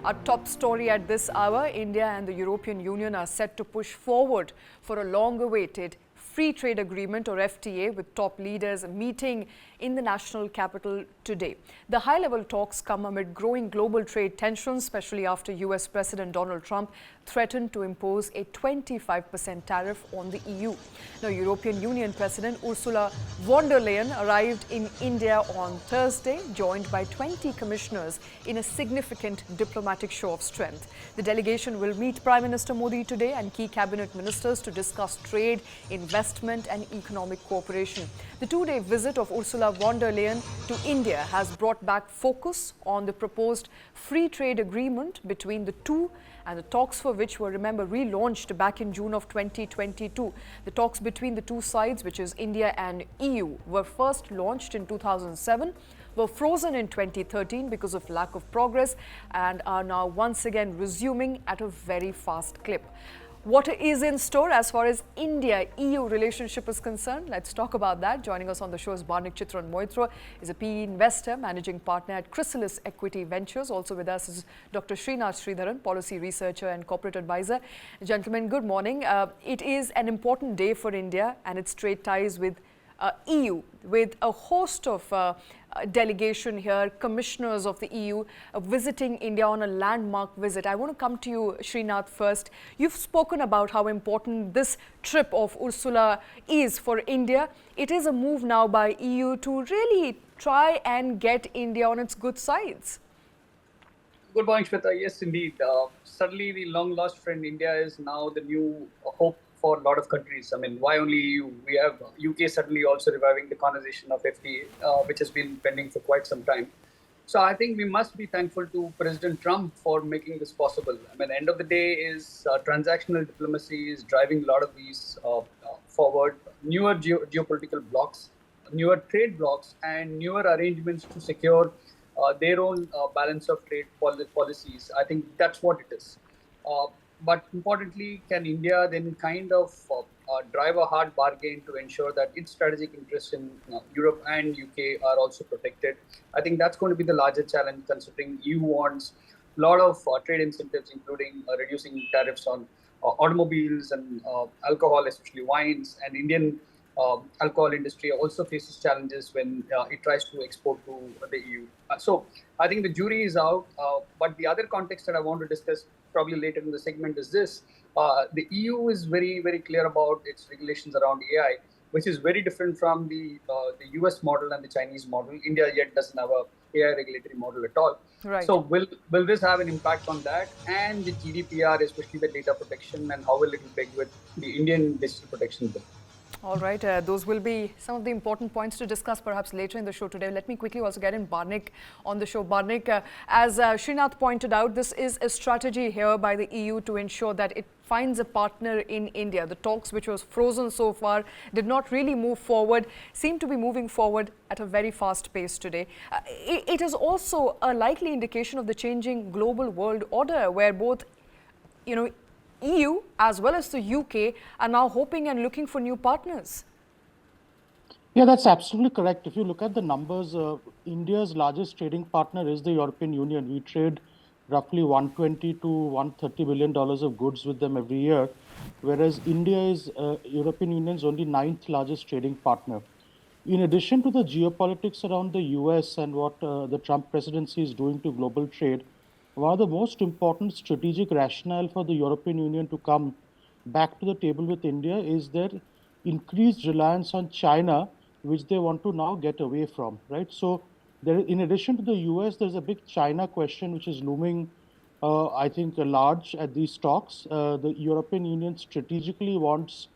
Our top story at this hour, India and the European Union are set to push forward for a long-awaited free trade agreement or FTA with top leaders meeting in the national capital today. The high-level talks come amid growing global trade tensions, especially after US President Donald Trump threatened to impose a 25% tariff on the EU. Now, European Union President Ursula von der Leyen arrived in India on Thursday, joined by 20 commissioners in a significant diplomatic show of strength. The delegation will meet Prime Minister Modi today and key cabinet ministers to discuss trade, investment and economic cooperation. The two-day visit of Ursula von der Leyen to India has brought back focus on the proposed free trade agreement between the two, and the talks for which were, remember, relaunched back in June of 2022. The talks between the two sides, which is India and EU, were first launched in 2007, were frozen in 2013 because of lack of progress, and are now once again resuming at a very fast clip. What is in store as far as India-EU relationship is concerned? Let's talk about that. Joining us on the show is Barnik Chitran Moitra, is a PE investor, managing partner at Chrysalis Equity Ventures. Also with us is Dr. Srinath Sridharan, policy researcher and corporate advisor. Gentlemen, good morning. It is an important day for India and its trade ties with EU, with a host of delegation here, commissioners of the EU visiting India on a landmark visit. I want to come to you, Srinath, first. You've spoken about how important this trip of Ursula is for India. It is a move now by EU to really try and get India on its good sides. Good morning, Shweta. Yes, indeed. Suddenly, the long-lost friend India is now the new hope for a lot of countries. I mean, why only EU? We have UK suddenly also reviving the conversation of FTA, which has been pending for quite some time. So I think we must be thankful to President Trump for making this possible. I mean, end of the day is transactional diplomacy is driving a lot of these forward. Newer geopolitical blocks, newer trade blocks, and newer arrangements to secure their own balance of trade policies. I think that's what it is. But importantly, can India then kind of drive a hard bargain to ensure that its strategic interests in Europe and UK are also protected? I think that's going to be the larger challenge, considering EU wants a lot of trade incentives, including reducing tariffs on automobiles and alcohol, especially wines, and Indian alcohol industry also faces challenges when it tries to export to the EU. So I think the jury is out. But the other context that I want to discuss probably later in the segment is this. The EU is very, very clear about its regulations around AI, which is very different from the US model and the Chinese model. India yet doesn't have a AI regulatory model at all. Right. So will this have an impact on that and the GDPR, especially the data protection, and how will it peg with the Indian digital protection bill? All right, those will be some of the important points to discuss perhaps later in the show today. Let me quickly also get in Barnik on the show. Barnik, as Srinath pointed out, this is a strategy here by the EU to ensure that it finds a partner in India. The talks, which was frozen so far, did not really move forward, seem to be moving forward at a very fast pace today. It is also a likely indication of the changing global world order, where both, EU as well as the UK are now hoping and looking for new partners. Yeah, that's absolutely correct. If you look at the numbers, India's largest trading partner is the European Union. We trade roughly $120 to $130 billion of goods with them every year, whereas India is European Union's only 9th largest trading partner. In addition to the geopolitics around the US and what the Trump presidency is doing to global trade, one of the most important strategic rationale for the European Union to come back to the table with India is their increased reliance on China, which they want to now get away from, right? So there, in addition to the US, there's a big China question, which is looming, I think, large at these talks. The European Union strategically wants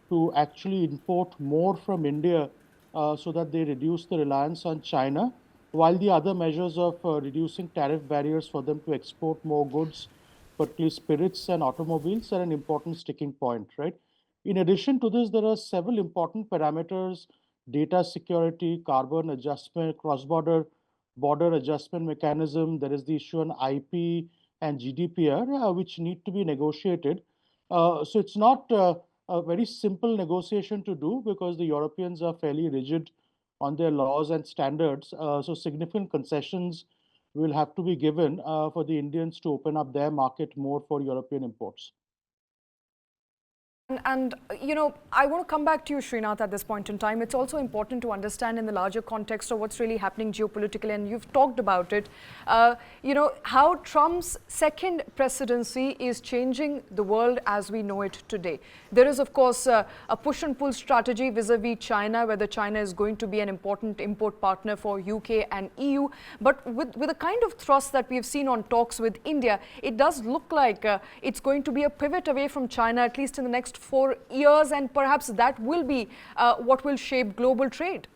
to actually import more from India so that they reduce the reliance on China, while the other measures of reducing tariff barriers for them to export more goods, particularly spirits and automobiles, are an important sticking point, right? In addition to this, there are several important parameters: data security, carbon adjustment, cross-border border adjustment mechanism. There is the issue on IP and GDPR, which need to be negotiated. So it's not a very simple negotiation to do, because the Europeans are fairly rigid on their laws and standards. So significant concessions will have to be given for the Indians to open up their market more for European imports. And, you know, I want to come back to you, Srinath, at this point in time. It's also important to understand in the larger context of what's really happening geopolitically, and you've talked about it, you know, how Trump's second presidency is changing the world as we know it today. There is, of course, a push and pull strategy vis-a-vis China, whether China is going to be an important import partner for UK and EU. But with the kind of thrust that we've seen on talks with India, it does look like it's going to be a pivot away from China, at least in the next 4 years, and perhaps that will be what will shape global trade.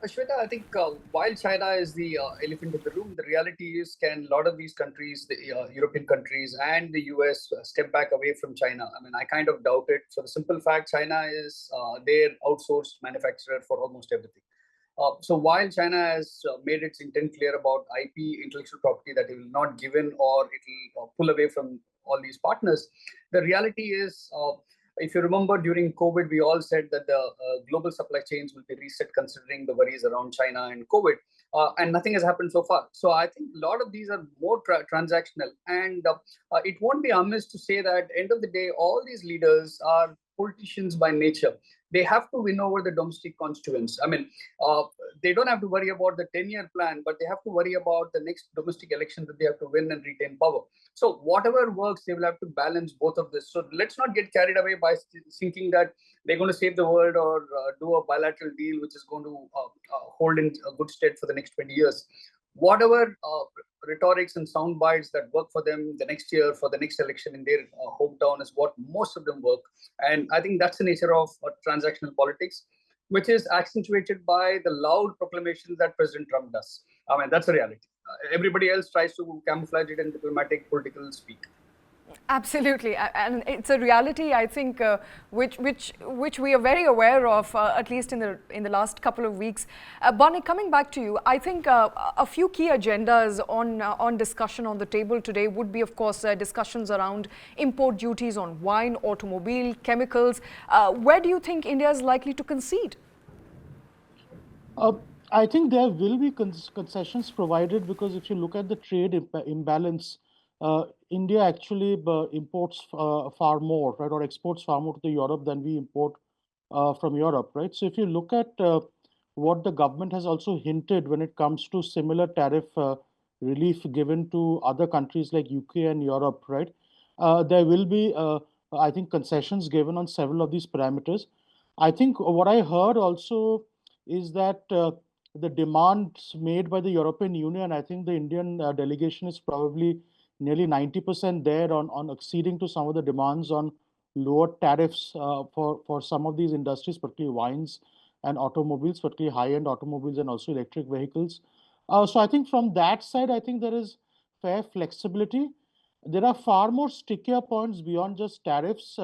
Shweta, I think while China is the elephant in the room, the reality is, can a lot of these countries, the European countries and the US, step back away from China? I mean, I kind of doubt it, for the simple fact China is their outsourced manufacturer for almost everything. So while China has made its intent clear about IP, intellectual property, that it will not give in or it will pull away from all these partners, the reality is, if you remember during COVID, we all said that the global supply chains will be reset considering the worries around China and COVID, and nothing has happened so far. So I think a lot of these are more transactional, and it won't be amiss to say that at the end of the day, all these leaders are politicians by nature. They have to win over the domestic constituents. I mean, they don't have to worry about the 10-year plan, but they have to worry about the next domestic election that they have to win and retain power. So whatever works, they will have to balance both of this. So let's not get carried away by thinking that they're going to save the world or do a bilateral deal which is going to hold in a good stead for the next 20 years. Whatever rhetorics and sound bites that work for them the next year for the next election in their hometown is what most of them work. And I think that's the nature of transactional politics, which is accentuated by the loud proclamations that President Trump does. I mean, that's a reality. Everybody else tries to camouflage it in diplomatic, political speak. Absolutely, and it's a reality, I think, which we are very aware of, at least in the last couple of weeks. Barney, coming back to you, I think a few key agendas on discussion on the table today would be, of course, discussions around import duties on wine, automobile, chemicals. Where do you think India is likely to concede? I think there will be concessions provided, because if you look at the trade imbalance, India actually imports far more, right, or exports far more to Europe than we import from Europe, right? So if you look at what the government has also hinted when it comes to similar tariff relief given to other countries like UK and Europe, right? There will be, I think, concessions given on several of these parameters. I think what I heard also is that the demands made by the European Union, I think the Indian delegation is probably nearly 90% there on acceding to some of the demands on lower tariffs for some of these industries, particularly wines and automobiles, particularly high-end automobiles and also electric vehicles. So I think from that side, I think there is fair flexibility. There are far more stickier points beyond just tariffs.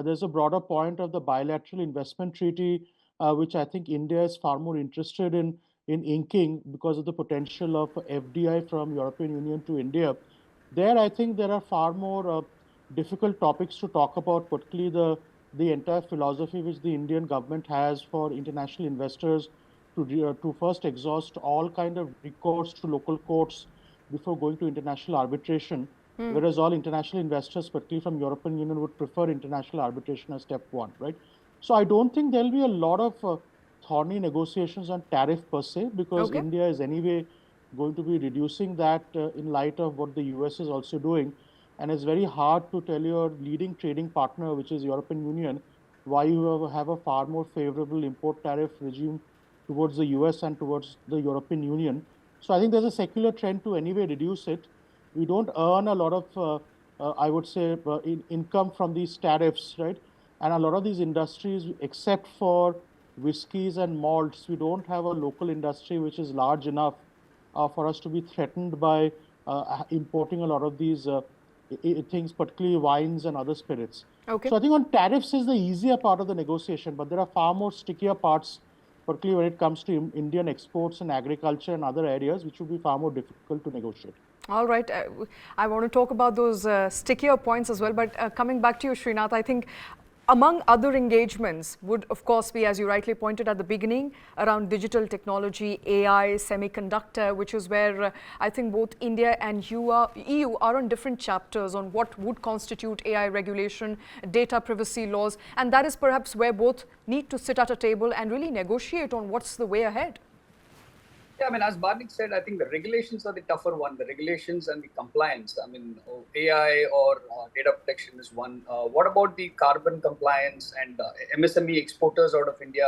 There's a broader point of the bilateral investment treaty, which I think India is far more interested in inking because of the potential of FDI from European Union to India. There, I think there are far more difficult topics to talk about, particularly the entire philosophy which the Indian government has for international investors to first exhaust all kind of recourse to local courts before going to international arbitration, whereas all international investors, particularly from European Union, would prefer international arbitration as step one, right? So I don't think there'll be a lot of thorny negotiations on tariff per se, because India is anyway going to be reducing that in light of what the US is also doing. And it's very hard to tell your leading trading partner, which is European Union, why you have a far more favorable import tariff regime towards the US and towards the European Union. So I think there's a secular trend to anyway reduce it. We don't earn a lot of, I would say, income from these tariffs, right? And a lot of these industries, except for whiskeys and malts, we don't have a local industry which is large enough for us to be threatened by importing a lot of these things, particularly wines and other spirits. So I think on tariffs is the easier part of the negotiation, but there are far more stickier parts, particularly when it comes to Indian exports and agriculture and other areas, which would be far more difficult to negotiate. All right. I want to talk about those stickier points as well, but coming back to you, Srinath, I think among other engagements would, of course, be, as you rightly pointed at the beginning, around digital technology, AI, semiconductor, which is where I think both India and EU are on different chapters on what would constitute AI regulation, data privacy laws, and that is perhaps where both need to sit at a table and really negotiate on what's the way ahead. Yeah, I mean, as Barnik said, I think the regulations are the tougher one. The regulations and the compliance. I mean, AI or data protection is one. What about the carbon compliance and MSME exporters out of India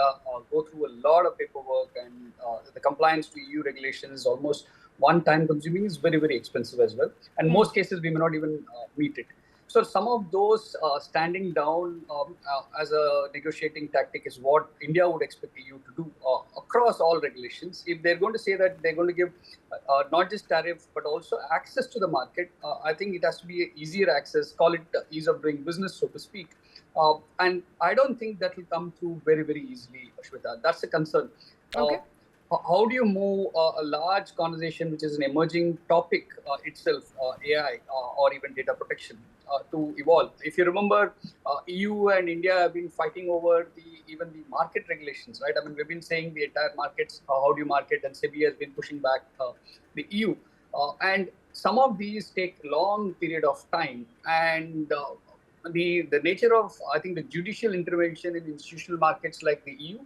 go through a lot of paperwork, and the compliance to EU regulations is almost one time consuming, is very, very expensive as well. And most cases, we may not even meet it. So some of those standing down as a negotiating tactic is what India would expect the EU to do across all regulations. If they're going to say that they're going to give not just tariff, but also access to the market, I think it has to be easier access, call it ease of doing business, so to speak. And I don't think that will come through very, very easily, Shweta. That's a concern. Okay. How do you move a large conversation, which is an emerging topic itself, AI or even data protection, to evolve? If you remember, EU and India have been fighting over even the market regulations, right? I mean, we've been saying the entire markets, how do you market, and SEBI has been pushing back the EU. And some of these take long period of time, and the nature of, I think, the judicial intervention in institutional markets like the EU,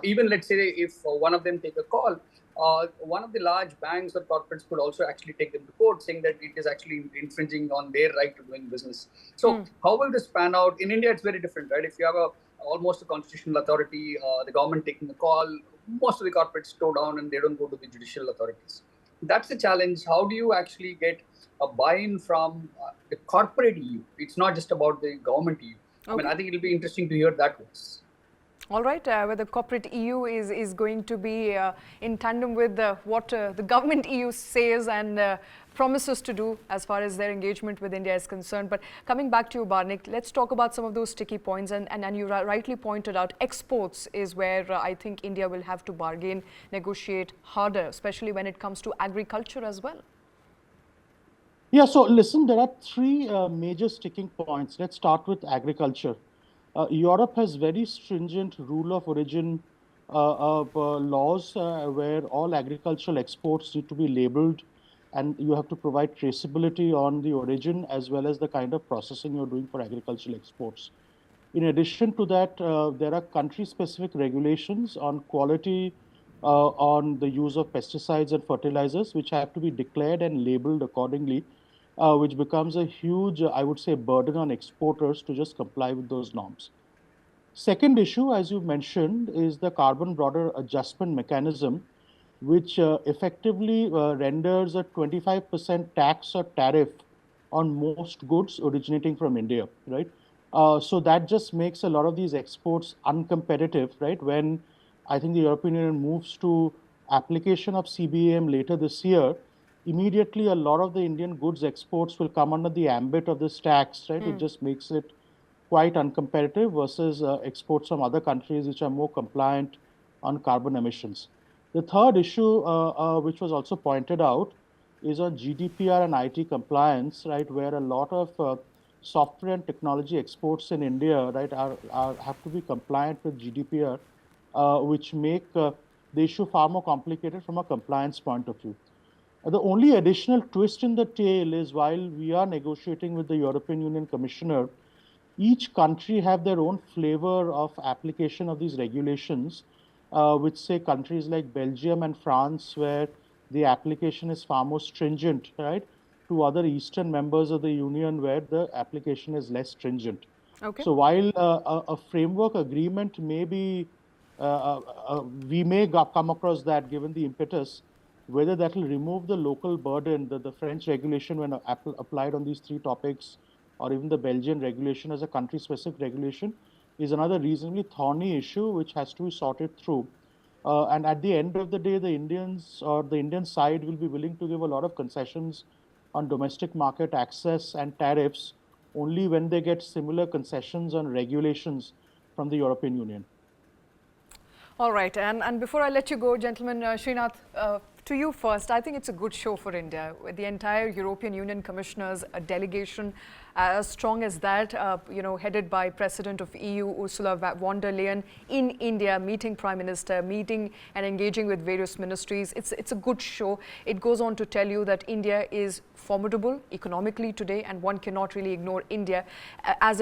even let's say if one of them take a call, one of the large banks or corporates could also actually take them to court, saying that it is actually infringing on their right to doing business. So how will this pan out? In India, it's very different, right? If you have almost a constitutional authority, the government taking the call, most of the corporates slow down and they don't go to the judicial authorities. That's the challenge. How do you actually get a buy-in from the corporate EU? It's not just about the government EU. Okay. I mean, I think it'll be interesting to hear that voice. All right, whether corporate EU is going to be in tandem with what the government EU says and promises to do as far as their engagement with India is concerned. But coming back to you, Barnik, let's talk about some of those sticky points. And you rightly pointed out, exports is where I think India will have to bargain, negotiate harder, especially when it comes to agriculture as well. Yeah, so listen, there are three major sticking points. Let's start with agriculture. Europe has very stringent rule of origin laws where all agricultural exports need to be labeled, and you have to provide traceability on the origin as well as the kind of processing you're doing for agricultural exports. In addition to that, there are country-specific regulations on quality, on the use of pesticides and fertilizers, which have to be declared and labeled accordingly, which becomes a huge, I would say, burden on exporters to just comply with those norms. Second issue, as you mentioned, is the carbon border adjustment mechanism, which effectively renders a 25% tax or tariff on most goods originating from India, right? So that just makes a lot of these exports uncompetitive, right? When I think the European Union moves to application of CBAM later this year, immediately a lot of the Indian goods exports will come under the ambit of this tax, right? It just makes it quite uncompetitive versus exports from other countries which are more compliant on carbon emissions. The third issue, which was also pointed out, is on GDPR and IT compliance, right? Where a lot of software and technology exports in India, right, have to be compliant with GDPR, which make the issue far more complicated from a compliance point of view. The only additional twist in the tail is while we are negotiating with the European Union Commissioner, each country have their own flavor of application of these regulations, which say countries like Belgium and France, where the application is far more stringent, right, to other Eastern members of the Union, where the application is less stringent. Okay. So while a framework agreement may be, we may come across that given the impetus, whether that will remove the local burden, the French regulation when applied on these three topics, or even the Belgian regulation as a country-specific regulation, is another reasonably thorny issue which has to be sorted through. And at the end of the day, the Indians or the Indian side will be willing to give a lot of concessions on domestic market access and tariffs only when they get similar concessions on regulations from the European Union. All right, and before I let you go, gentlemen, Srinath, To you first, I think it's a good show for India. With the entire European Union commissioners, a delegation as strong as that, headed by President of EU Ursula von der Leyen in India, meeting Prime Minister, meeting and engaging with various ministries. It's a good show. It goes on to tell you that India is formidable economically today, and one cannot really ignore India as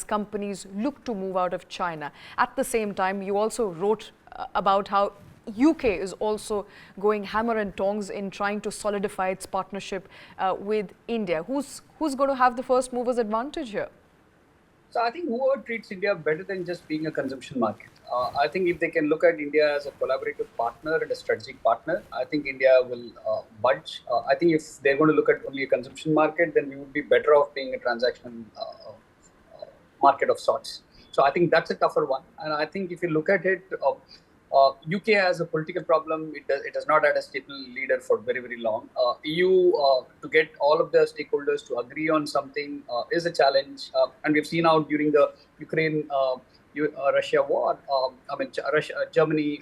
companies look to move out of China. At the same time, you also wrote about how UK is also going hammer and tongs in trying to solidify its partnership with India. Who's going to have the first movers advantage here? So I think whoever treats India better than just being a consumption market. I think if they can look at India as a collaborative partner and a strategic partner, I think India will budge. I think if they're going to look at only a consumption market, then we would be better off being a transaction market of sorts. So I think that's a tougher one. And I think if you look at it, UK has a political problem. It has not had a stable leader for very, very long. EU, to get all of the stakeholders to agree on something is a challenge. And we've seen out during the Ukraine-Russia war, Germany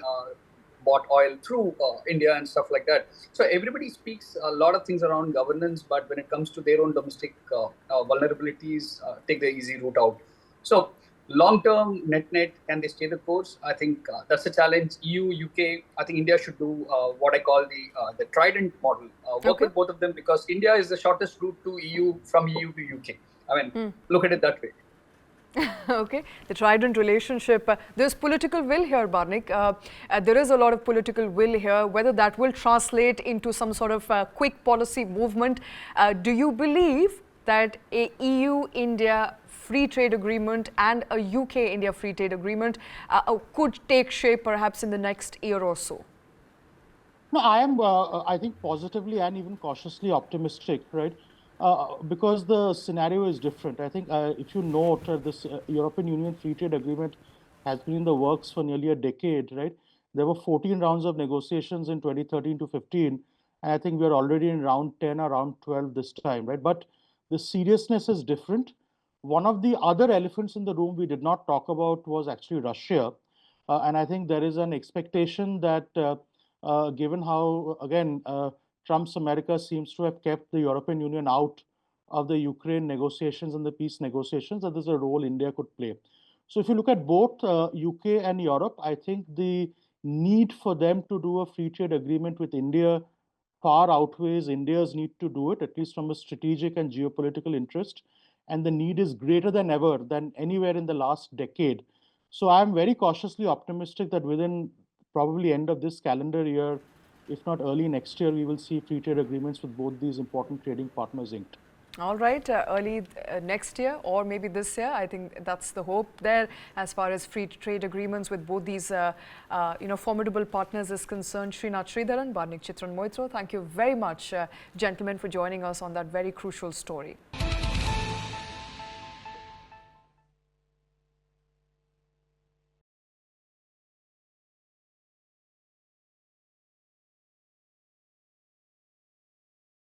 bought oil through India and stuff like that. So everybody speaks a lot of things around governance, but when it comes to their own domestic vulnerabilities, take the easy route out. So long-term, net-net, can they stay the course? I think that's a challenge. EU, UK, I think India should do what I call the trident model. Work with both of them, because India is the shortest route to EU, from EU to UK. I mean, look at it that way. Okay, the trident relationship. There's political will here, Barnik. There is a lot of political will here. Whether that will translate into some sort of quick policy movement, do you believe that a EU-India free trade agreement and a UK-India free trade agreement could take shape perhaps in the next year or so? No, I am, I think, positively and even cautiously optimistic, right? Because the scenario is different. I think if you note, this European Union Free Trade Agreement has been in the works for nearly a decade, right? There were 14 rounds of negotiations in 2013 to 15, and I think we're already in round 10 or round 12 this time, right? But the seriousness is different. One of the other elephants in the room we did not talk about was actually Russia. And I think there is an expectation that given how, again, Trump's America seems to have kept the European Union out of the Ukraine negotiations and the peace negotiations, that there's a role India could play. So if you look at both UK and Europe, I think the need for them to do a free trade agreement with India far outweighs India's need to do it, at least from a strategic and geopolitical interest. And the need is greater than ever, than anywhere in the last decade. So I'm very cautiously optimistic that within probably end of this calendar year, if not early next year, we will see free trade agreements with both these important trading partners inked. All right, early next year or maybe this year. I think that's the hope there as far as free trade agreements with both these formidable partners is concerned. Srinath Sridharan, Barnik Chitran Moitra, thank you very much, gentlemen, for joining us on that very crucial story.